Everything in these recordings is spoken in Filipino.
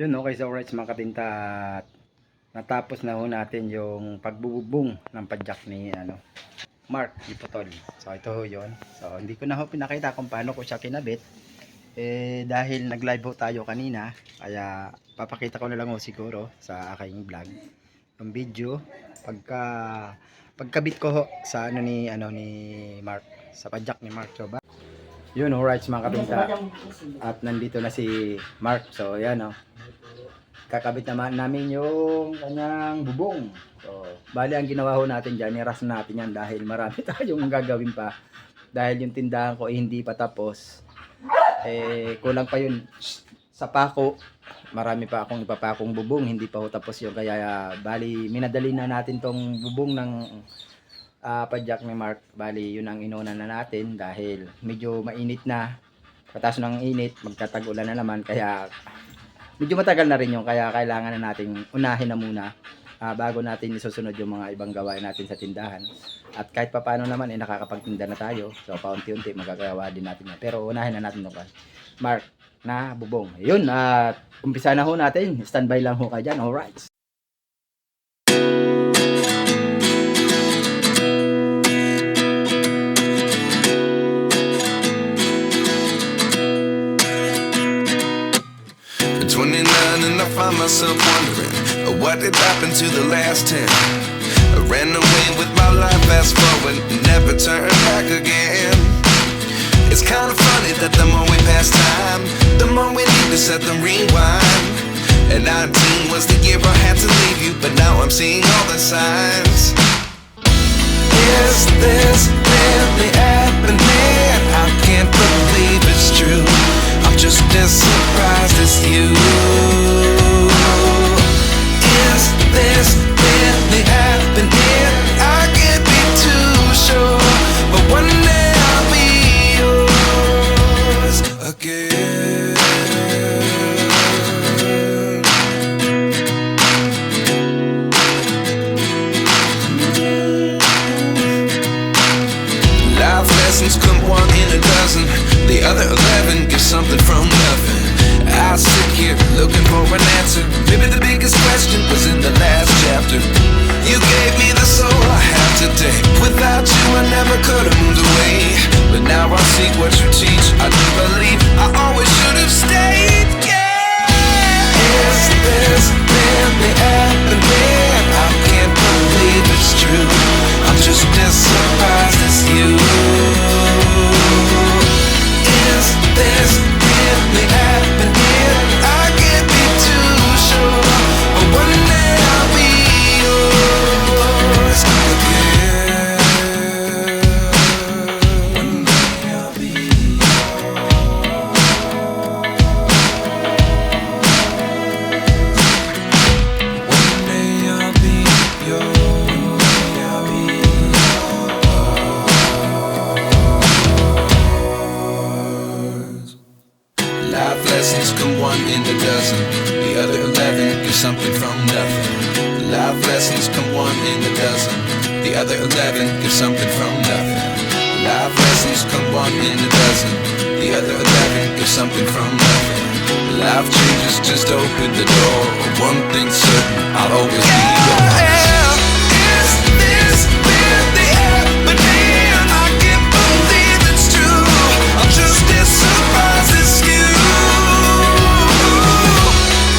Yun, okay, so alright mga katinta, at natapos na ho natin yung pagbububong ng padjak ni Mark Ipotol. So ito ho yun. So hindi ko na ho pinakita kung paano ko siya kinabit. Dahil nag live ho tayo kanina, kaya papakita ko na lang ho siguro sa aking vlog yung video pagkabit ko ho sa ni Mark, sa padjak ni Mark. So yun, alright mga katinta, at nandito na si Mark. So yan kakabit naman namin yung kanyang bubong. So, bali ang ginawa ho natin dyan, niras natin yan dahil marami tayong gagawin pa. Dahil yung tindahan ko hindi pa tapos. Kulang pa yun sa pako. Marami pa akong ipapakong bubong, hindi pa ho tapos yun. Kaya bali, minadali na natin tong bubong ng padjak ni Mark. Bali, yun ang inuna na natin dahil medyo mainit na. Patas ng init, magtatagulan na naman. Kaya medyo matagal na rin yun, kaya kailangan na nating unahin na muna bago natin isusunod yung mga ibang gawain natin sa tindahan. At kahit pa paano naman nakakapagtinda na tayo, so paunti-unti magagawa din natin yan. Pero unahin na natin ito, Mark, na bubong. Yun, at umpisa na ho natin. Standby lang ho kayo dyan. Alright. And I find myself wondering what did happen to the last 10. I ran away with my life, fast forward, never turn back again. It's kind of funny that the more we pass time, the more we need to set the rewind. And 19 was the year I had to leave you, but now I'm seeing all the signs. Is this really happening? I can't believe it's true. I'm just as surprised as you. Is this really happening? I can't be too sure, but one day I'll be yours again. Life lessons come one in a dozen. The other 11 get something from nothing. I sit here looking for an answer. Maybe the biggest question was in the last chapter. You gave me the soul I have today. Without you I never could have moved away. But now I see what you teach. I do believe I always should have stayed. Yeah. Is this really happening? I can't believe it's true. I'm just as surprised as you. Is this really happening? I can't be too sure, but one day I'll be yours again. One day I'll be yours. One day I'll be yours. I'll be yours. Life lessons come one in a dozen. The other 11 get something from nothing. Life lessons come one in a dozen. The other 11 get something from nothing. Life lessons come one in a dozen. The other 11 get something from nothing. Life changes just open the door. One thing's certain, I'll always be yours. Is this really happening? I can't believe it's true. I'm just as surprised as you.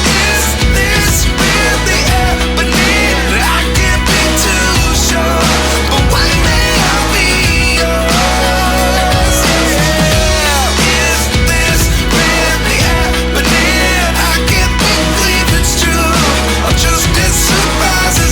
Is this really happening? I can't be too sure, but one day I'll be yours. Yeah. Is this really happening? I can't believe it's true. I'm just as surprised as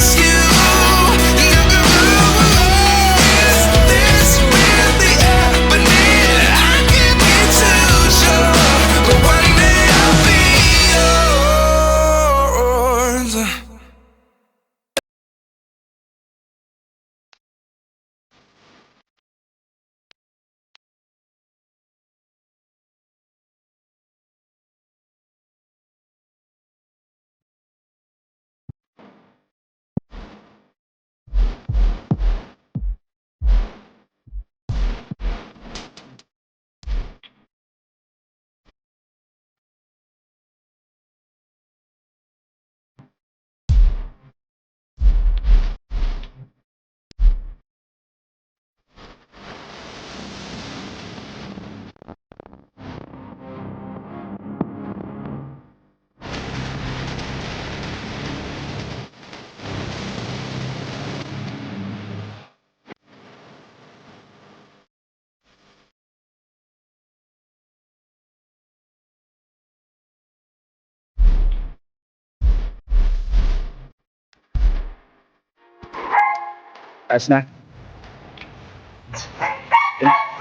Taas na.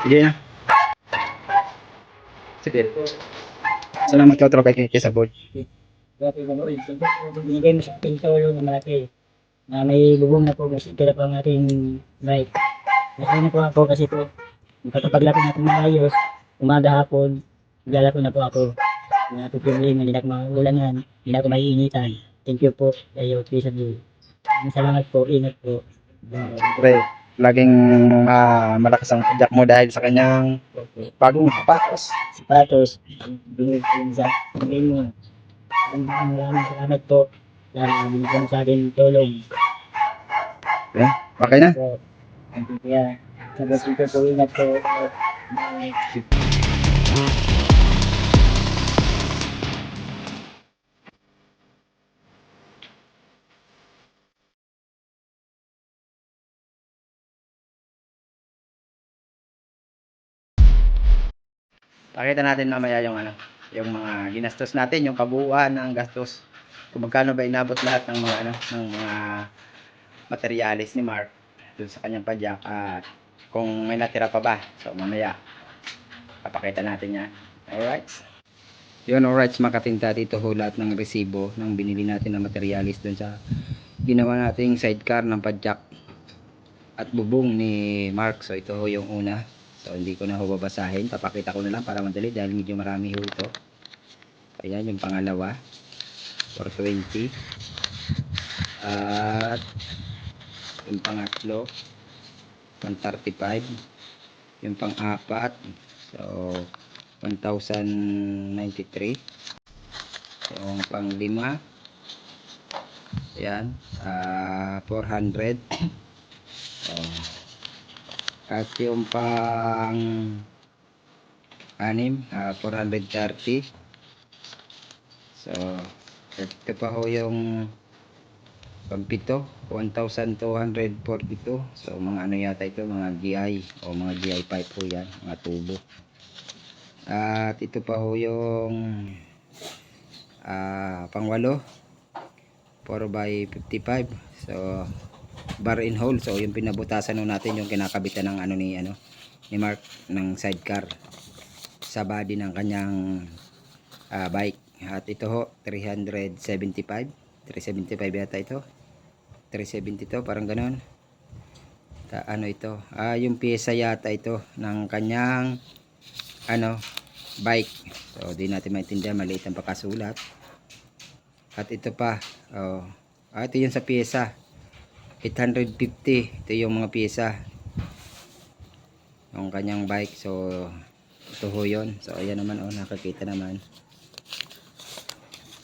Sige na. Sige. Salamat ka tropa kay Sabol. Dati mo ulit. Binigay mo sa pinto yung malaki. Na may bubong na po kasi kaya po ang ating bike. Nasaan na po ako kasi po pagkapaglapit natin ng ayos, umaga hapon, maglalako na po ako. Napipiliin na hindi na ako maulangan, hindi na ako maiinitan. Thank you po, kayo, Pisa D. Salamat po, ingat po. Pre, laging malakas ang padyak mo dahil sa kanyang bagong sapatos. Sapatos, binigay ko sa sabihin mo. Maraming salamat po. Binigyan mo sa akin tulong. Okay na? So, kaya, sabasin ko po, ingat po. Pakita natin mamaya yung yung mga ginastos natin, yung kabuuan ng gastos. Kung magkano ba inabot lahat ng mga ng mga materyales ni Mark dun sa kanyang padyak at kung may natira pa ba. So mamaya papakita natin yan. Alright. Yun, alright mga katinta, dito ho lahat ng resibo ng binili natin na materyales dun sa ginawa nating sidecar ng padyak at bubong ni Mark. So ito ho yung una. So hindi ko na ho babasahin, papakita ko na lang para madali dahil medyo marami ho ito. Ayan yung pangalawa, 420. At yung pangatlo, 135. Yung pang-apat, so 1093. Yung pang-lima, ayan, 400. So, at yung pang-anim, 430. So, ito pa ho yung pang-pito, 1,242. So, mga ano yata ito, mga GI o mga GI pipe po yan, mga tubo. At ito pa ho yung pang-walo, 4x55. So, bar in hole. So, yung pinabutasan natin yung kinakabitan ng ni Mark ng sidecar sa body ng kanyang bike. At ito ho 375 yata ito, 372 parang ganon. Ito yung pyesa yata ito ng kanyang bike. So di natin maintindihan, maliit ang pakasulat. At ito pa ito yung sa pyesa, 850. Ito yung mga pyesa ng kanyang bike. So ito ho yun. So ayan naman nakakita naman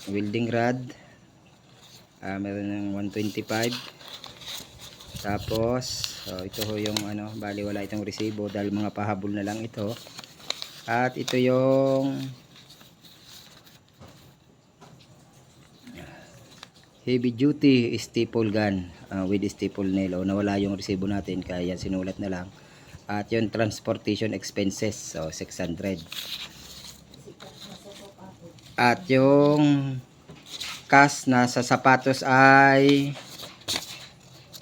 welding rod, meron ng 125. Tapos ito ho yung bali wala itong resibo dahil mga pahabol na lang ito. At ito yung heavy duty staple gun with staple nail. Nawala yung resibo natin kaya sinulat na lang. At yung transportation expenses, so 600. At yung cash na sa sapatos ay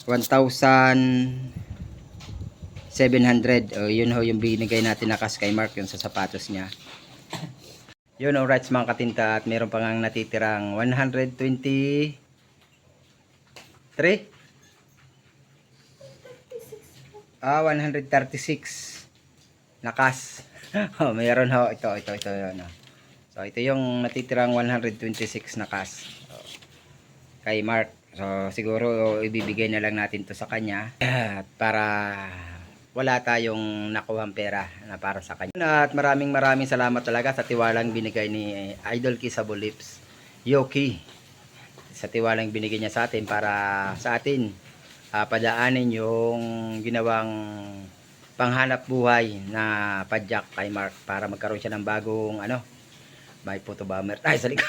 1,700. Yun ho yung binigay natin na cash kay Mark, yun sa sapatos niya. Yun, alright mga katinta, at meron pa ngang natitirang 123 136 na cash. Mayroon ho ito yun. So ito yung natitirang 126 na cash kay Mark. So siguro ibibigay na lang natin to sa kanya para wala tayong nakuhang pera na para sa kanya. At maraming salamat talaga sa tiwalang binigay ni Idol Kissable Lips Yoki, sa tiwalang binigay niya sa atin para sa atin padaanin yung ginawang panghanap buhay na padyak kay Mark para magkaroon siya ng bagong by photo bomber. Ay, salik.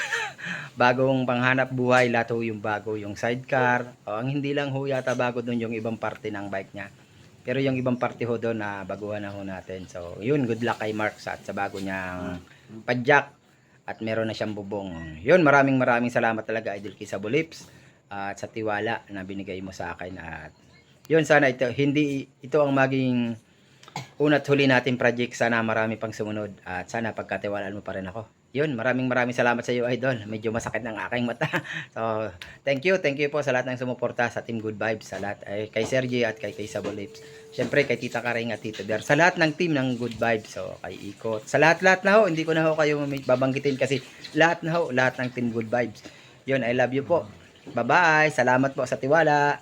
Bagong panghanap buhay, lahat ho yung bago, yung sidecar. Ang hindi lang ho yata bago doon yung ibang parte ng bike niya. Pero yung ibang parte ho doon na baguhan na ho natin. So, yun, good luck kay Mark sa bago niyang padyak. At meron na siyang bubong. Yun, maraming salamat talaga Idol Kissable Lips at sa tiwala na binigay mo sa akin. At Yun, sana ito ang maging una't huli natin project. Sana marami pang sumunod at sana pagkatiwalaan mo pa rin ako. Yun, maraming salamat sa iyo, idol. Medyo masakit ng aking mata. So, thank you po sa lahat ng sumuporta sa Team Good Vibes, sa lahat kay Sergi at kay Sabo Lips. Syempre kay Tita Karing at Tito Bear. Sa lahat ng team ng Good Vibes, so kay Ikot. Sa lahat na ho, hindi ko na ho kayo babanggitin kasi lahat ng Team Good Vibes. Yun, I love you po. Bye-bye. Salamat po sa tiwala.